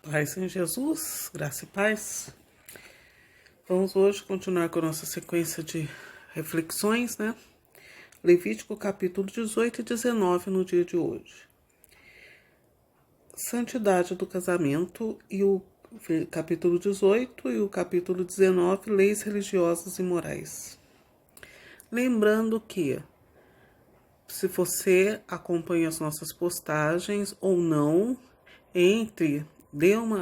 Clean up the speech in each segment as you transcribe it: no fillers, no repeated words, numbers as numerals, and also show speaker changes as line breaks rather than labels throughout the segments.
Paz em Jesus, graça e paz. Vamos hoje continuar com a nossa sequência de reflexões, né? Levítico capítulo 18 e 19 no dia de hoje. Santidade do casamento e o capítulo 18 e o capítulo 19, leis religiosas e morais. Lembrando que, se você acompanha as nossas postagens ou não,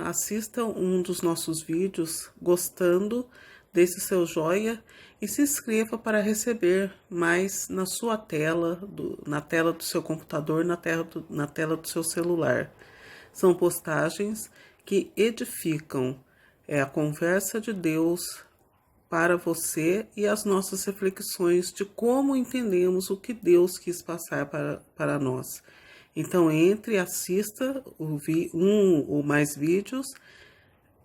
assista um dos nossos vídeos gostando desse seu joia e se inscreva para receber mais na sua tela, na tela do seu computador, na tela do seu celular. São postagens que edificam, a conversa de Deus para você e as nossas reflexões de como entendemos o que Deus quis passar para nós. Então entre, assista um ou mais vídeos,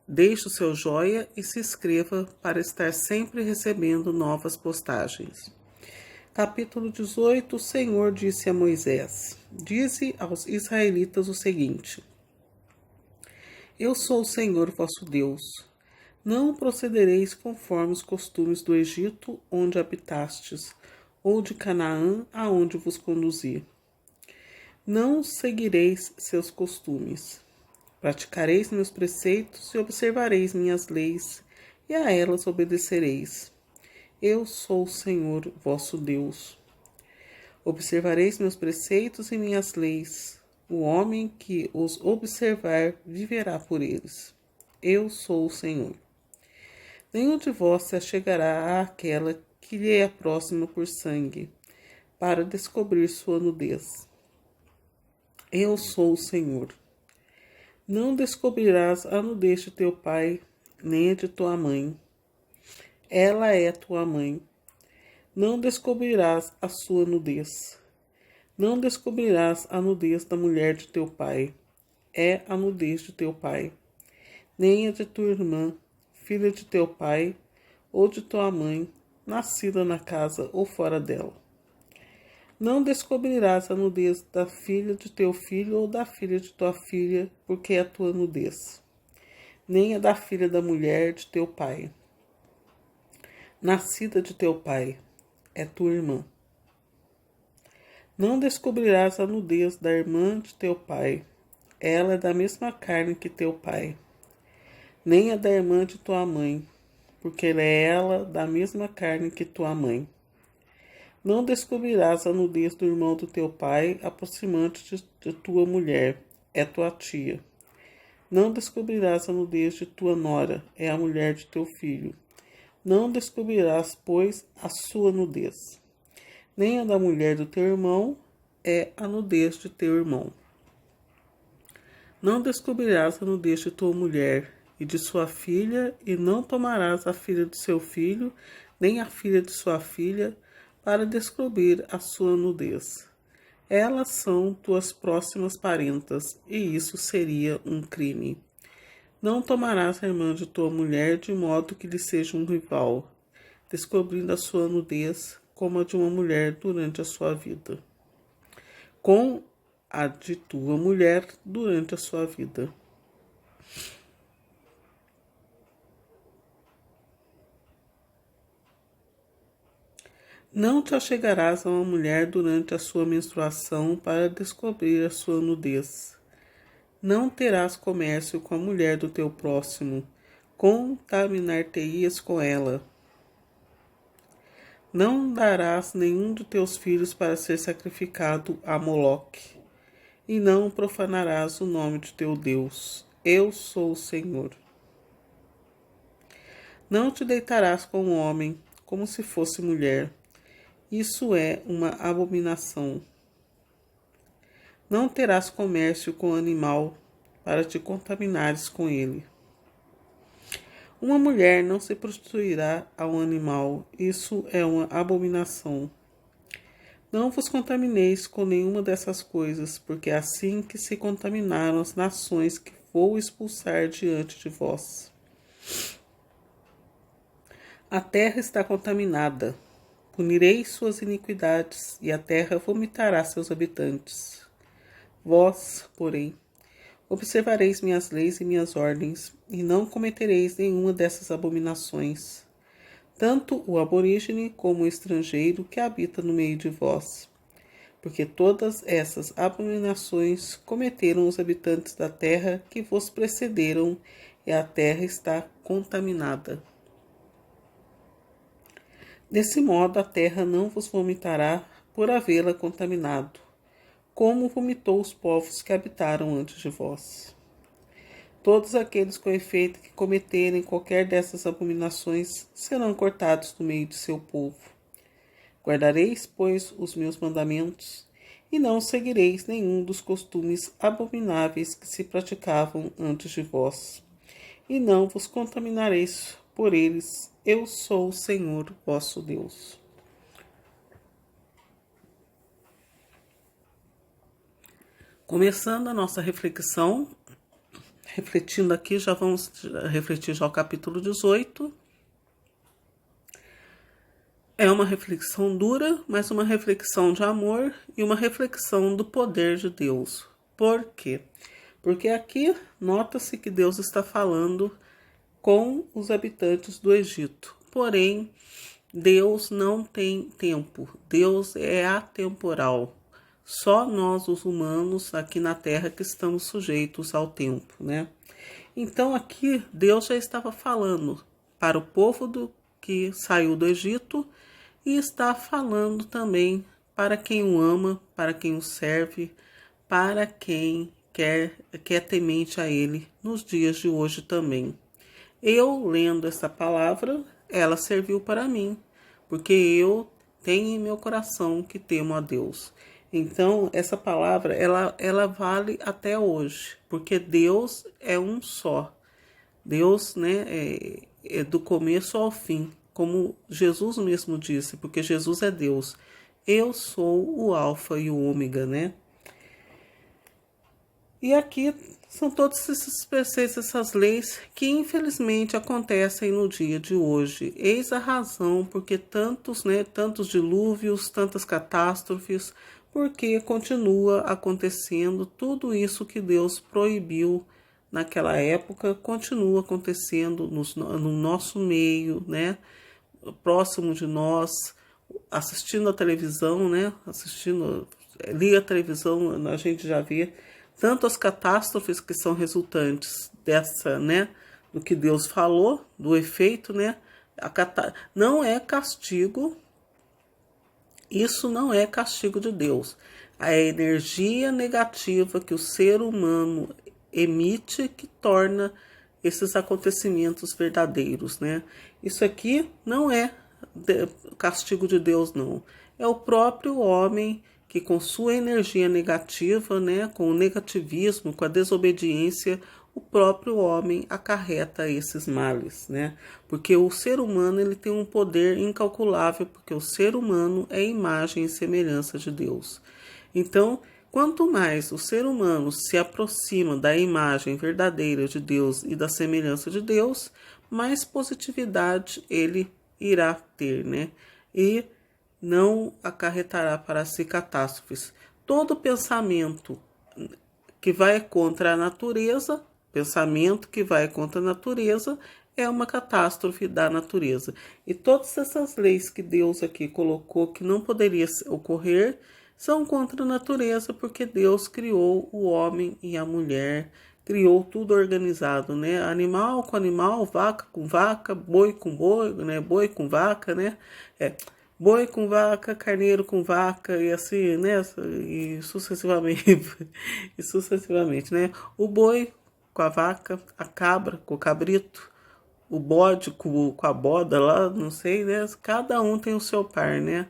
deixe o seu joia e se inscreva para estar sempre recebendo novas postagens. Capítulo 18, o Senhor disse a Moisés: Dize aos israelitas o seguinte: Eu sou o Senhor vosso Deus. Não procedereis conforme os costumes do Egito, onde habitastes, ou de Canaã, aonde vos conduzi. Não seguireis seus costumes. Praticareis meus preceitos e observareis minhas leis, e a elas obedecereis. Eu sou o Senhor vosso Deus. Observareis meus preceitos e minhas leis. O homem que os observar viverá por eles. Eu sou o Senhor. Nenhum de vós se achegará àquela que lhe é próxima por sangue, para descobrir sua nudez. Eu sou o Senhor. Não descobrirás a nudez de teu pai, nem a de tua mãe. Ela é tua mãe. Não descobrirás a sua nudez. Não descobrirás a nudez da mulher de teu pai. É a nudez de teu pai. Nem a de tua irmã, filha de teu pai, ou de tua mãe, nascida na casa ou fora dela. Não descobrirás a nudez da filha de teu filho ou da filha de tua filha, porque é a tua nudez. Nem a da filha da mulher de teu pai, nascida de teu pai, é tua irmã. Não descobrirás a nudez da irmã de teu pai, ela é da mesma carne que teu pai. Nem a da irmã de tua mãe, porque ela da mesma carne que tua mãe. Não descobrirás a nudez do irmão do teu pai, aproximante de tua mulher, é tua tia. Não descobrirás a nudez de tua nora, é a mulher de teu filho. Não descobrirás, pois, a sua nudez. Nem a da mulher do teu irmão, é a nudez de teu irmão. Não descobrirás a nudez de tua mulher e de sua filha, e não tomarás a filha de seu filho, nem a filha de sua filha, para descobrir a sua nudez. Elas são tuas próximas parentas, e isso seria um crime. Não tomarás a irmã de tua mulher de modo que lhe seja um rival, descobrindo a sua nudez como a de uma mulher durante a sua vida, com a de tua mulher durante a sua vida. Não te achegarás a uma mulher durante a sua menstruação para descobrir a sua nudez. Não terás comércio com a mulher do teu próximo, contaminar-te-ias com ela. Não darás nenhum de teus filhos para ser sacrificado a Moloque, e não profanarás o nome de teu Deus. Eu sou o Senhor. Não te deitarás com um homem, como se fosse mulher. Isso é uma abominação. Não terás comércio com animal, para te contaminares com ele. Uma mulher não se prostituirá a um animal, isso é uma abominação. Não vos contamineis com nenhuma dessas coisas, porque é assim que se contaminaram as nações que vou expulsar diante de vós. A terra está contaminada. Punirei suas iniquidades, e a terra vomitará seus habitantes. Vós, porém, Observareis minhas leis e minhas ordens, e não cometereis nenhuma dessas abominações, tanto o aborígene como o estrangeiro que habita no meio de vós. Porque todas essas abominações cometeram os habitantes da terra que vos precederam, e a terra está contaminada. Desse modo a terra não vos vomitará por havê-la contaminado, como vomitou os povos que habitaram antes de vós. Todos aqueles com efeito que cometerem qualquer dessas abominações serão cortados do meio de seu povo. Guardareis, pois, os meus mandamentos, e não seguireis nenhum dos costumes abomináveis que se praticavam antes de vós, e não vos contaminareis por eles. Eu sou o Senhor vosso Deus. Começando a nossa reflexão, refletindo aqui, já vamos refletir já o capítulo 18. É uma reflexão dura, mas uma reflexão de amor e uma reflexão do poder de Deus. Por quê? Porque aqui nota-se que Deus está falando com os habitantes do Egito. Porém, Deus não tem tempo. Deus é atemporal. Só nós, os humanos, aqui na Terra, que estamos sujeitos ao tempo, né? Então, aqui, Deus já estava falando para o povo que saiu do Egito e está falando também para quem o ama, para quem o serve, para quem quer temente a Ele nos dias de hoje também. Eu, lendo essa palavra, ela serviu para mim, porque eu tenho em meu coração que temo a Deus. Então, essa palavra, ela vale até hoje, porque Deus é um só. Deus, né, é do começo ao fim, como Jesus mesmo disse, porque Jesus é Deus. Eu sou o alfa e o ômega, né? E aqui são todos esses preceitos, essas leis que infelizmente acontecem no dia de hoje. Eis a razão porque tantos dilúvios, tantas catástrofes, porque continua acontecendo tudo isso que Deus proibiu naquela época, continua acontecendo no nosso meio, né? Próximo de nós, assistindo a televisão, né? Liga a televisão, a gente já vê tanto as catástrofes que são resultantes dessa, né, do que Deus falou, do efeito, né, não é castigo, isso não é castigo de Deus. A energia negativa que o ser humano emite que torna esses acontecimentos verdadeiros, né. Isso aqui não é castigo de Deus, não. É o próprio homem que com sua energia negativa, né, com o negativismo, com a desobediência, o próprio homem acarreta esses males, né? Porque o ser humano ele tem um poder incalculável, porque o ser humano é imagem e semelhança de Deus. Então, quanto mais o ser humano se aproxima da imagem verdadeira de Deus e da semelhança de Deus, mais positividade ele irá ter, né? E não acarretará para si catástrofes. Todo pensamento que vai contra a natureza, pensamento que vai contra a natureza, é uma catástrofe da natureza. E todas essas leis que Deus aqui colocou que não poderia ocorrer, são contra a natureza, porque Deus criou o homem e a mulher, criou tudo organizado, né? Animal com animal, vaca com vaca, boi com boi, né? Boi com vaca, né? Boi com vaca, carneiro com vaca e assim, né? E sucessivamente, e sucessivamente, né? O boi com a vaca, a cabra com o cabrito, o bode com a boda lá, não sei, né? Cada um tem o seu par, né?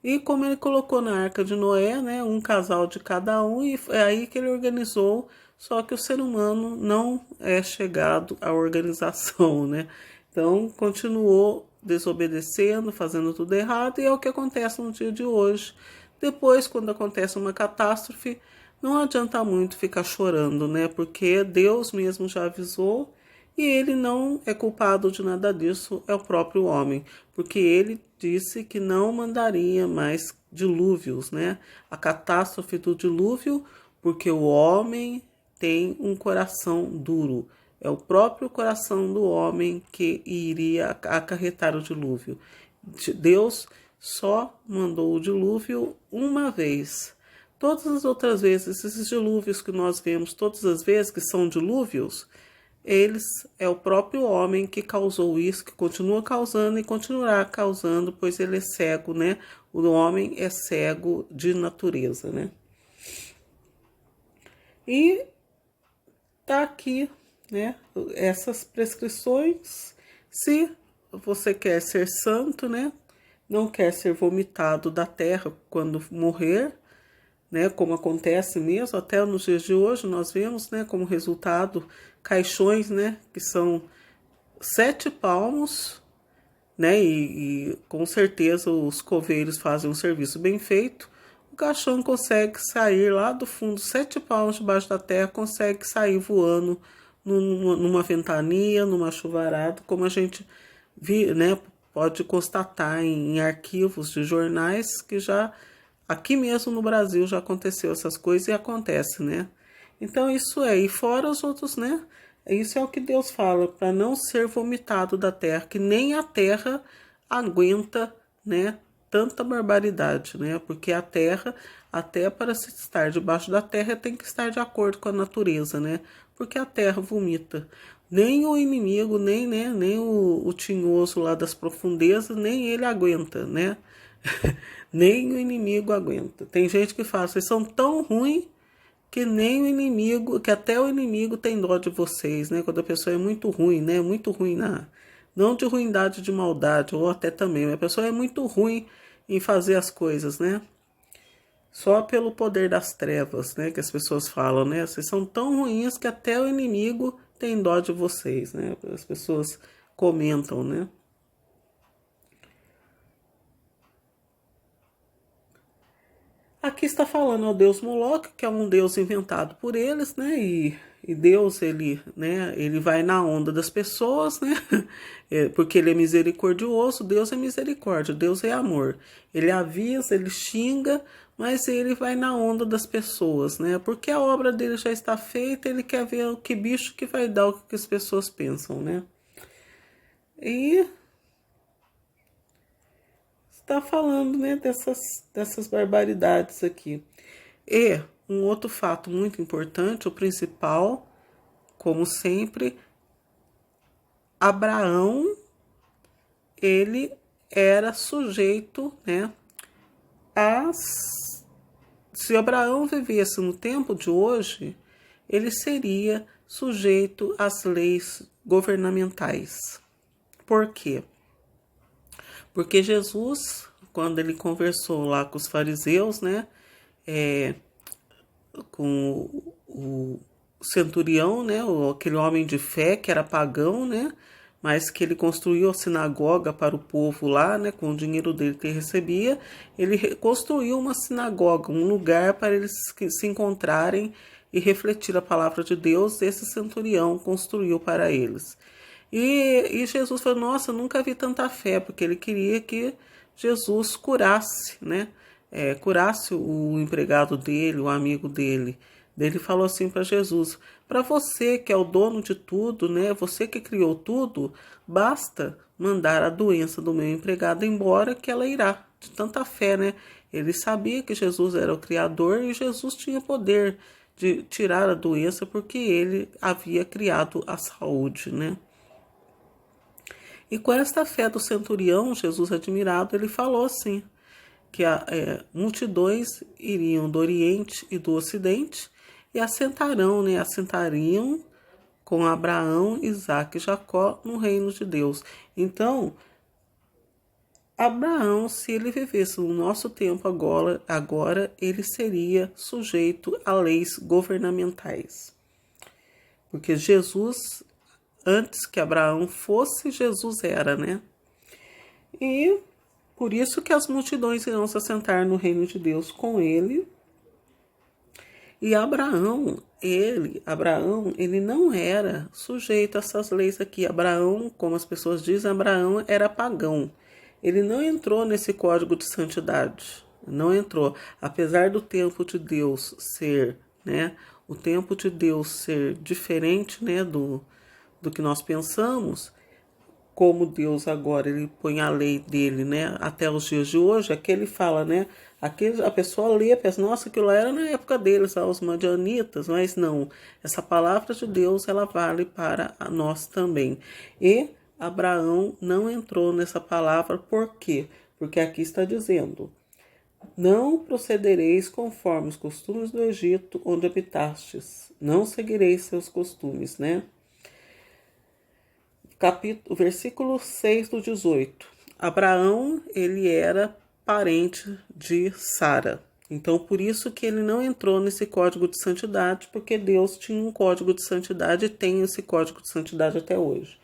E como ele colocou na Arca de Noé, né? Um casal de cada um, e é aí que ele organizou. Só que o ser humano não é chegado à organização, né? Então, continuou desobedecendo, fazendo tudo errado, e é o que acontece no dia de hoje. Depois, quando acontece uma catástrofe, não adianta muito ficar chorando, né? Porque Deus mesmo já avisou e ele não é culpado de nada disso, é o próprio homem, porque ele disse que não mandaria mais dilúvios, né? A catástrofe do dilúvio, porque o homem tem um coração duro. É o próprio coração do homem que iria acarretar o dilúvio. Deus só mandou o dilúvio uma vez. Todas as outras vezes, esses dilúvios que nós vemos, todas as vezes que são dilúvios, eles é o próprio homem que causou isso, que continua causando e continuará causando, pois ele é cego, né? O homem é cego de natureza, né? E tá aqui, né? Essas prescrições. Se você quer ser santo, né? Não quer ser vomitado da terra quando morrer, né, como acontece mesmo, até nos dias de hoje nós vemos, né, como resultado, caixões, né, que são 7 palmos, né, e com certeza os coveiros fazem um serviço bem feito, o caixão consegue sair lá do fundo, 7 palmos debaixo da terra, consegue sair voando numa ventania, numa chuvarada, como a gente né, pode constatar em arquivos de jornais que já aqui mesmo no Brasil já aconteceu essas coisas e acontece, né? Então isso é, e fora os outros, né? Isso é o que Deus fala, para não ser vomitado da terra, que nem a terra aguenta, né? Tanta barbaridade, né? Porque a terra, até para se estar debaixo da terra, tem que estar de acordo com a natureza, né? Porque a terra vomita. Nem o inimigo, nem, né, nem o tinhoso lá das profundezas, nem ele aguenta, né? Nem o inimigo aguenta. Tem gente que fala, vocês são tão ruins que nem o inimigo, que até o inimigo tem dó de vocês, né? Quando a pessoa é muito ruim, né? Muito ruim não de ruindade de maldade, ou até também, mas a pessoa é muito ruim em fazer as coisas, né? Só pelo poder das trevas, né? Que as pessoas falam, né? Vocês são tão ruins que até o inimigo tem dó de vocês, né? As pessoas comentam, né? Aqui está falando ao deus Moloque, que é um deus inventado por eles, né? E Deus, ele, né? Ele vai na onda das pessoas, né? Porque ele é misericordioso, Deus é misericórdia, Deus é amor. Ele avisa, ele xinga, mas ele vai na onda das pessoas, né? Porque a obra dele já está feita, ele quer ver o que bicho que vai dar, o que as pessoas pensam, né? E está falando, né, dessas barbaridades aqui. E um outro fato muito importante, o principal, como sempre, Abraão, ele era sujeito, né, se Abraão vivesse no tempo de hoje, ele seria sujeito às leis governamentais. Por quê? Porque Jesus, quando ele conversou lá com os fariseus, né, com o centurião, né, aquele homem de fé que era pagão, né, mas que ele construiu a sinagoga para o povo lá, né, com o dinheiro dele que ele recebia, ele construiu uma sinagoga, um lugar para eles se encontrarem e refletir a palavra de Deus. Esse centurião construiu para eles. E Jesus falou, nossa, eu nunca vi tanta fé, porque ele queria que Jesus curasse, né? Curasse o empregado dele, o amigo dele. Daí ele falou assim para Jesus, para você que é o dono de tudo, né? Você que criou tudo, basta mandar a doença do meu empregado embora que ela irá. De tanta fé, né? Ele sabia que Jesus era o Criador e Jesus tinha poder de tirar a doença porque ele havia criado a saúde, né? E com esta fé do centurião, Jesus admirado, ele falou assim, que multidões iriam do Oriente e do Ocidente e assentariam com Abraão, Isaque e Jacó no reino de Deus. Então, Abraão, se ele vivesse no nosso tempo agora ele seria sujeito a leis governamentais. Porque Jesus, antes que Abraão fosse, Jesus era, né? E por isso que as multidões irão se assentar no reino de Deus com ele. E Abraão, ele não era sujeito a essas leis aqui. Abraão, como as pessoas dizem, Abraão era pagão. Ele não entrou nesse código de santidade. Não entrou. Apesar do tempo de Deus ser, né, o tempo de Deus ser diferente, né, do que nós pensamos, como Deus agora ele põe a lei dele, né, até os dias de hoje, é que ele fala, né, aqui a pessoa lê, pensa, nossa, aquilo lá era na época deles, os madianitas, mas não, essa palavra de Deus, ela vale para nós também. E Abraão não entrou nessa palavra, por quê? Porque aqui está dizendo, não procedereis conforme os costumes do Egito, onde habitastes, não seguireis seus costumes, né? Versículo 6 do 18. Abraão, ele era parente de Sara. Então, por isso que ele não entrou nesse código de santidade, porque Deus tinha um código de santidade e tem esse código de santidade até hoje.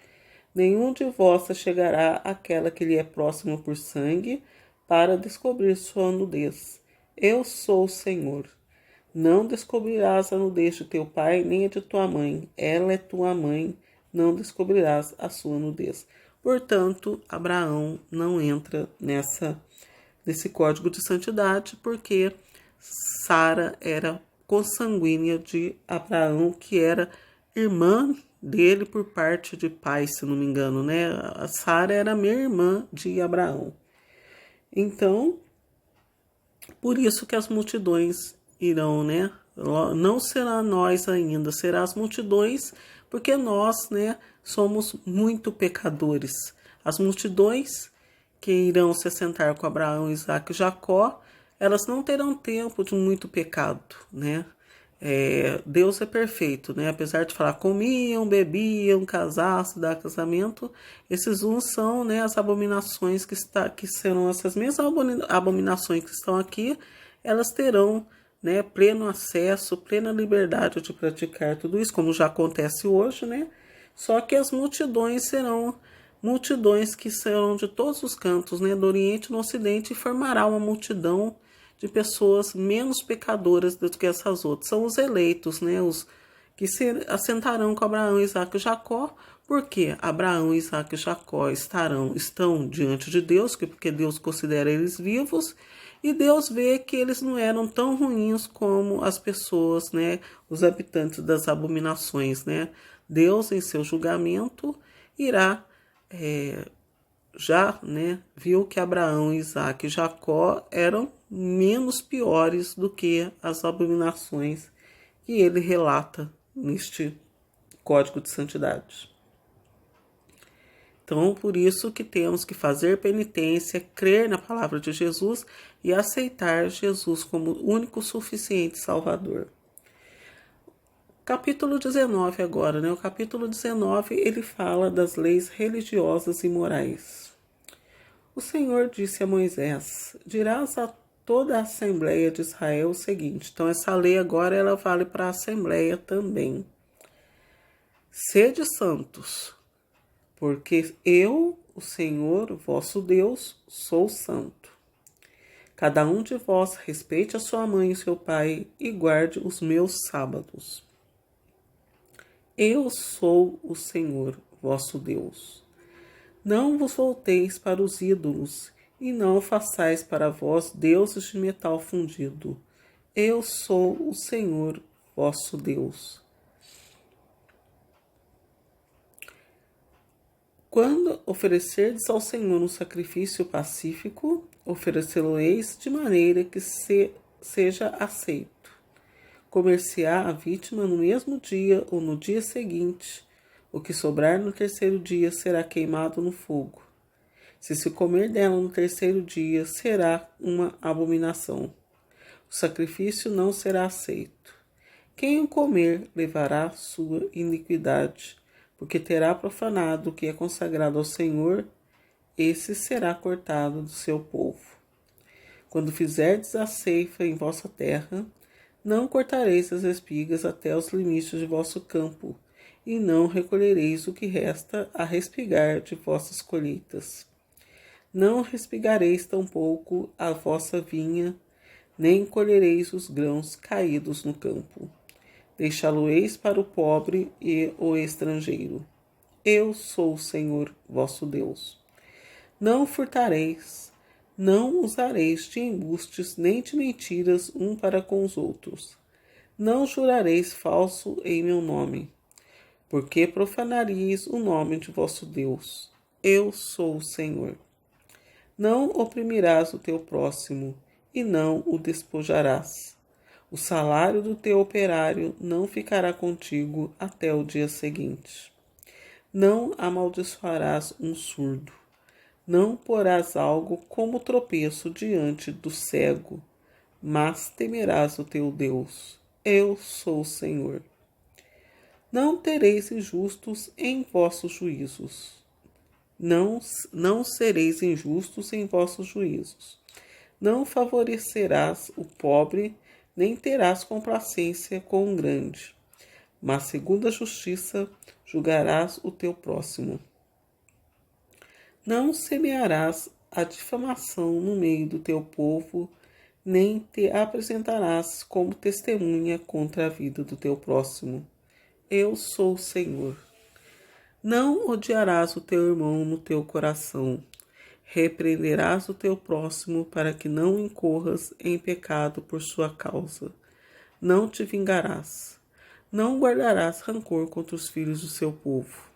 Nenhum de vós chegará àquela que lhe é próximo por sangue, para descobrir sua nudez. Eu sou o Senhor. Não descobrirás a nudez de teu pai, nem a de tua mãe. Ela é tua mãe, não descobrirás a sua nudez. Portanto, Abraão não entra nesse código de santidade, porque Sara era consanguínea de Abraão, que era irmã dele por parte de pai, se não me engano, né? A Sara era minha irmã de Abraão. Então, por isso que as multidões irão, né? Não será nós ainda, será as multidões, porque nós, né, somos muito pecadores. As multidões que irão se assentar com Abraão, Isaac e Jacó, elas não terão tempo de muito pecado, né? Deus é perfeito, né? Apesar de falar comiam, bebiam, casasse, dar casamento, esses uns são, né, as abominações que serão essas mesmas abominações que estão aqui, elas terão, né, pleno acesso, plena liberdade de praticar tudo isso, como já acontece hoje, né? Só que as multidões serão multidões que serão de todos os cantos, né, do Oriente e do Ocidente, e formará uma multidão de pessoas menos pecadoras do que essas outras. São os eleitos, né? Os que se assentarão com Abraão, Isaac e Jacó, porque Abraão, Isaac e Jacó estão diante de Deus, porque Deus considera eles vivos, e Deus vê que eles não eram tão ruins como as pessoas, né? Os habitantes das abominações, né? Deus, em seu julgamento, irá já, né, viu que Abraão, Isaac e Jacó eram menos piores do que as abominações que ele relata neste código de santidade. Então, por isso que temos que fazer penitência, crer na palavra de Jesus e aceitar Jesus como único suficiente Salvador. Capítulo 19 agora, né? O capítulo 19, ele fala das leis religiosas e morais. O Senhor disse a Moisés, dirás a toda a Assembleia de Israel o seguinte. Então, essa lei agora, ela vale para a Assembleia também. Sede santos, porque eu, o Senhor, vosso Deus, sou santo. Cada um de vós respeite a sua mãe e seu pai e guarde os meus sábados. Eu sou o Senhor, vosso Deus. Não vos volteis para os ídolos, e não façais para vós deuses de metal fundido. Eu sou o Senhor, vosso Deus. Quando oferecerdes ao Senhor um sacrifício pacífico, oferecê-lo-eis de maneira que seja aceito. Comer-se-á a vítima no mesmo dia ou no dia seguinte. O que sobrar no terceiro dia será queimado no fogo. Se comer dela no terceiro dia, será uma abominação. O sacrifício não será aceito. Quem o comer levará sua iniquidade, porque terá profanado o que é consagrado ao Senhor, esse será cortado do seu povo. Quando fizerdes a ceifa em vossa terra, não cortareis as espigas até os limites de vosso campo, e não recolhereis o que resta a respigar de vossas colheitas. Não respigareis tampouco a vossa vinha, nem colhereis os grãos caídos no campo. Deixá-lo-eis para o pobre e o estrangeiro. Eu sou o Senhor vosso Deus. Não furtareis, não usareis de embustes nem de mentiras um para com os outros. Não jurareis falso em meu nome, porque profanareis o nome de vosso Deus. Eu sou o Senhor. Não oprimirás o teu próximo, e não o despojarás. O salário do teu operário não ficará contigo até o dia seguinte. Não amaldiçoarás um surdo. Não porás algo como tropeço diante do cego, mas temerás o teu Deus. Eu sou o Senhor. Não tereis injustos em vossos juízos. Não sereis injustos em vossos juízos. Não favorecerás o pobre, nem terás complacência com o grande. Mas, segundo a justiça, julgarás o teu próximo. Não semearás a difamação no meio do teu povo, nem te apresentarás como testemunha contra a vida do teu próximo. Eu sou o Senhor. Não odiarás o teu irmão no teu coração. Repreenderás o teu próximo para que não incorras em pecado por sua causa. Não te vingarás. Não guardarás rancor contra os filhos do seu povo.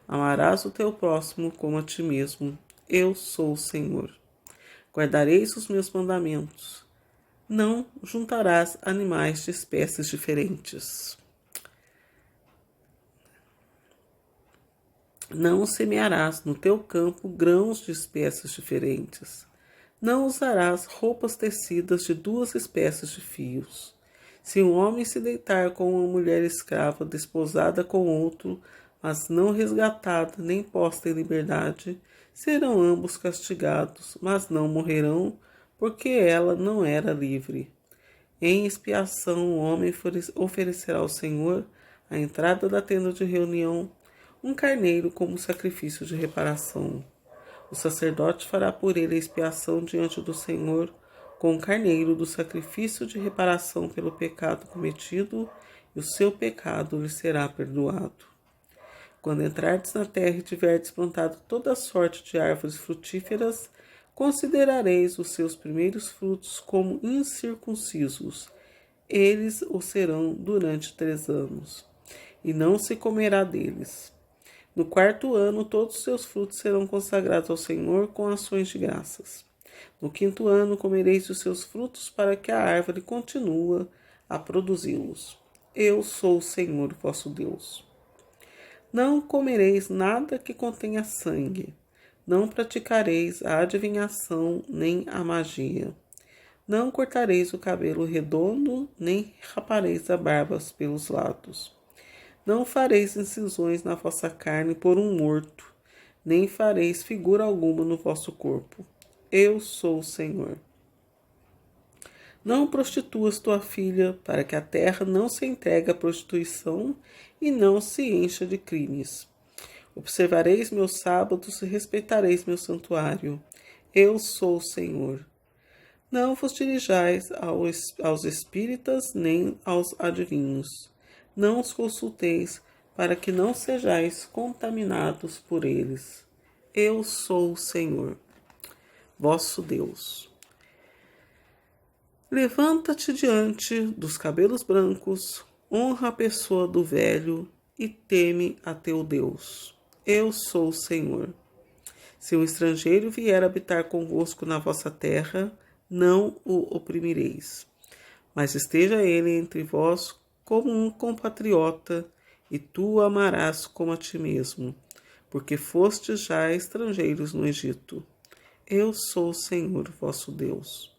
Amarás o teu próximo como a ti mesmo. Eu sou o Senhor. Guardareis os meus mandamentos. Não juntarás animais de espécies diferentes. Não semearás no teu campo grãos de espécies diferentes. Não usarás roupas tecidas de duas espécies de fios. Se um homem se deitar com uma mulher escrava desposada com outro, mas não resgatada nem posta em liberdade, serão ambos castigados, mas não morrerão, porque ela não era livre. Em expiação, o homem oferecerá ao Senhor, à entrada da tenda de reunião, um carneiro como sacrifício de reparação. O sacerdote fará por ele a expiação diante do Senhor com o carneiro do sacrifício de reparação pelo pecado cometido, e o seu pecado lhe será perdoado. Quando entrardes na terra e tiverdes plantado toda a sorte de árvores frutíferas, considerareis os seus primeiros frutos como incircuncisos. Eles o serão durante 3 anos, e não se comerá deles. No 4º ano, todos os seus frutos serão consagrados ao Senhor com ações de graças. No 5º ano, comereis os seus frutos para que a árvore continue a produzi-los. Eu sou o Senhor vosso Deus. Não comereis nada que contenha sangue. Não praticareis a adivinhação nem a magia. Não cortareis o cabelo redondo, nem rapareis a barba pelos lados. Não fareis incisões na vossa carne por um morto, nem fareis figura alguma no vosso corpo. Eu sou o Senhor. Não prostituas tua filha, para que a terra não se entregue à prostituição e não se encha de crimes. Observareis meus sábados e respeitareis meu santuário. Eu sou o Senhor. Não vos dirijais aos espíritas nem aos adivinhos. Não os consulteis, para que não sejais contaminados por eles. Eu sou o Senhor, vosso Deus. Levanta-te diante dos cabelos brancos, honra a pessoa do velho e teme a teu Deus. Eu sou o Senhor. Se um estrangeiro vier habitar convosco na vossa terra, não o oprimireis, mas esteja ele entre vós como um compatriota, e tu o amarás como a ti mesmo, porque fostes já estrangeiros no Egito. Eu sou o Senhor vosso Deus.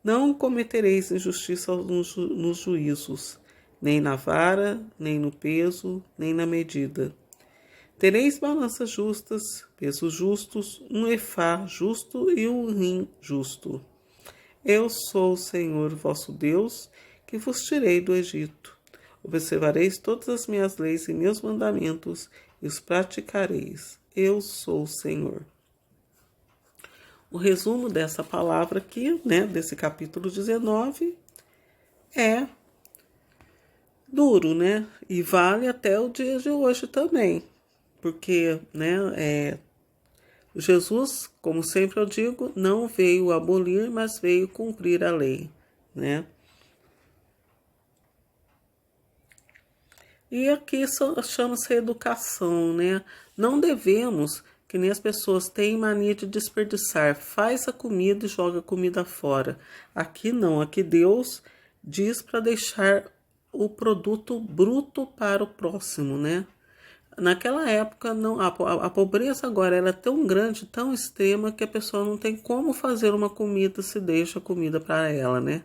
Não cometereis injustiça nos juízos, nem na vara, nem no peso, nem na medida. Tereis balanças justas, pesos justos, um efá justo e um rim justo. Eu sou o Senhor vosso Deus, que vos tirei do Egito. Observareis todas as minhas leis e meus mandamentos, e os praticareis. Eu sou o Senhor. O resumo dessa palavra aqui, desse capítulo 19, é duro, E vale até o dia de hoje também. Porque, Jesus, como sempre eu digo, não veio abolir, mas veio cumprir a lei, E aqui chama-se educação, né? Não devemos, que nem as pessoas têm mania de desperdiçar, faz a comida e joga a comida fora. Aqui não, aqui Deus diz para deixar o produto bruto para o próximo, né? Naquela época, não, a pobreza agora ela é tão grande, tão extrema, que a pessoa não tem como fazer uma comida se deixa a comida para ela, né?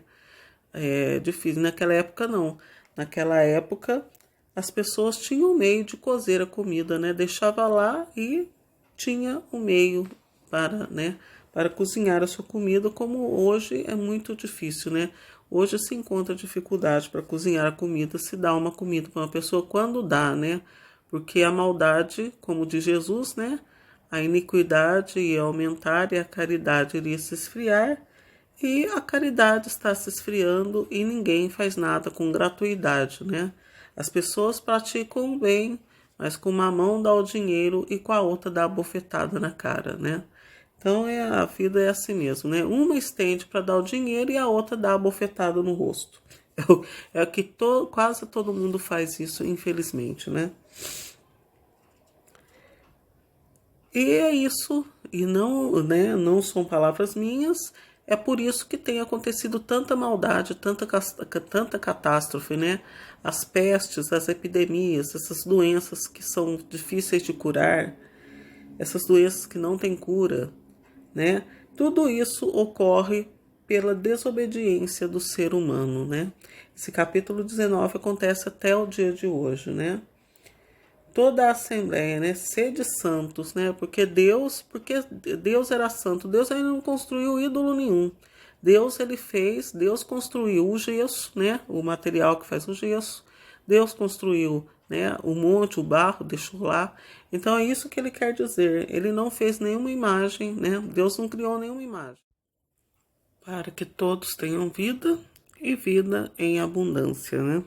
É difícil. Naquela época, não. Naquela época, as pessoas tinham o meio de cozer a comida, né? Deixava lá e tinha o meio para, né, para cozinhar a sua comida, como hoje é muito difícil, né? Hoje se encontra dificuldade para cozinhar a comida, se dá uma comida para uma pessoa quando dá, né? Porque a maldade, como diz Jesus, né? A iniquidade ia aumentar e a caridade iria se esfriar. E a caridade está se esfriando e ninguém faz nada com gratuidade, né? As pessoas praticam o bem, mas com uma mão dá o dinheiro e com a outra dá a bofetada na cara, né? Então a vida é assim mesmo, né? Uma estende para dar o dinheiro e a outra dá a bofetada no rosto. É que quase todo mundo faz isso, infelizmente, né? E é isso, e não, né, não são palavras minhas, é por isso que tem acontecido tanta maldade, tanta catástrofe, né? As pestes, as epidemias, essas doenças que são difíceis de curar, essas doenças que não têm cura, né? Tudo isso ocorre pela desobediência do ser humano, né? Esse capítulo 19 acontece até o dia de hoje, né? Toda a assembleia, né? Sede santos, né? Porque Deus era santo. Deus ainda não construiu ídolo nenhum. Deus construiu o gesso, né? O material que faz o gesso. Deus construiu, né? O monte, o barro, deixou lá. Então é isso que ele quer dizer. Ele não fez nenhuma imagem, né? Deus não criou nenhuma imagem. Para que todos tenham vida e vida em abundância, né?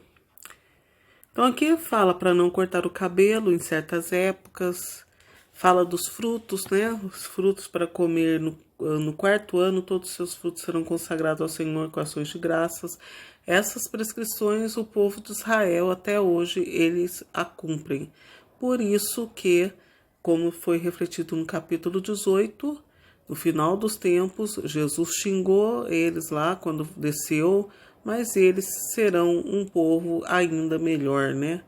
Então aqui fala para não cortar o cabelo em certas épocas, fala dos frutos, né? Os frutos para comer no quarto ano, todos os seus frutos serão consagrados ao Senhor com ações de graças. Essas prescrições o povo de Israel até hoje eles a cumprem. Por isso que, como foi refletido no capítulo 18, no final dos tempos, Jesus xingou eles lá quando desceu, mas eles serão um povo ainda melhor, né?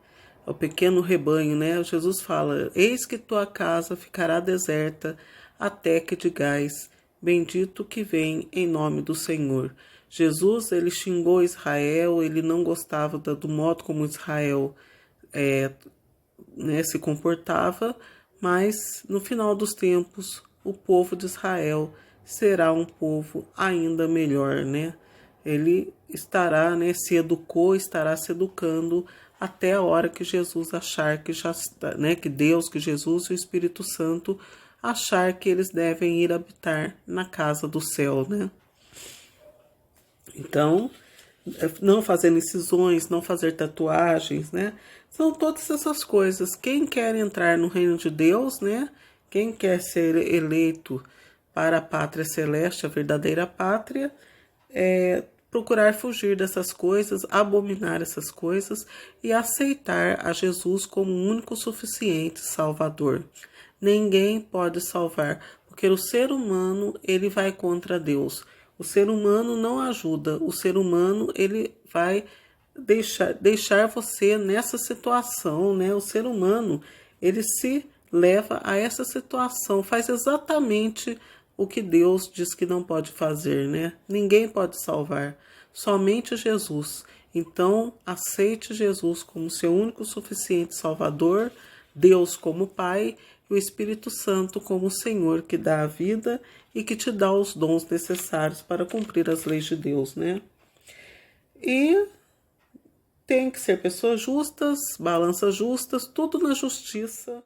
O pequeno rebanho, né? Jesus fala: eis que tua casa ficará deserta até que digais: bendito que vem em nome do Senhor. Jesus, ele xingou Israel, ele não gostava do modo como Israel né, se comportava, mas no final dos tempos o povo de Israel será um povo ainda melhor, né? Ele estará, né, se educou, estará se educando até a hora que Jesus achar que já está, né, que Deus, que Jesus e o Espírito Santo achar que eles devem ir habitar na casa do céu, né? Então, não fazer incisões, não fazer tatuagens, né? São todas essas coisas. Quem quer entrar no reino de Deus, né? Quem quer ser eleito para a pátria celeste, a verdadeira pátria, procurar fugir dessas coisas, abominar essas coisas e aceitar a Jesus como o único suficiente Salvador. Ninguém pode salvar, porque o ser humano ele vai contra Deus. O ser humano não ajuda. O ser humano ele vai deixar você nessa situação, né? O ser humano ele se leva a essa situação, faz exatamente o que Deus diz que não pode fazer, né? Ninguém pode salvar, somente Jesus. Então, aceite Jesus como seu único suficiente Salvador, Deus como Pai e o Espírito Santo como Senhor que dá a vida e que te dá os dons necessários para cumprir as leis de Deus, né? E tem que ser pessoas justas, balanças justas, tudo na justiça.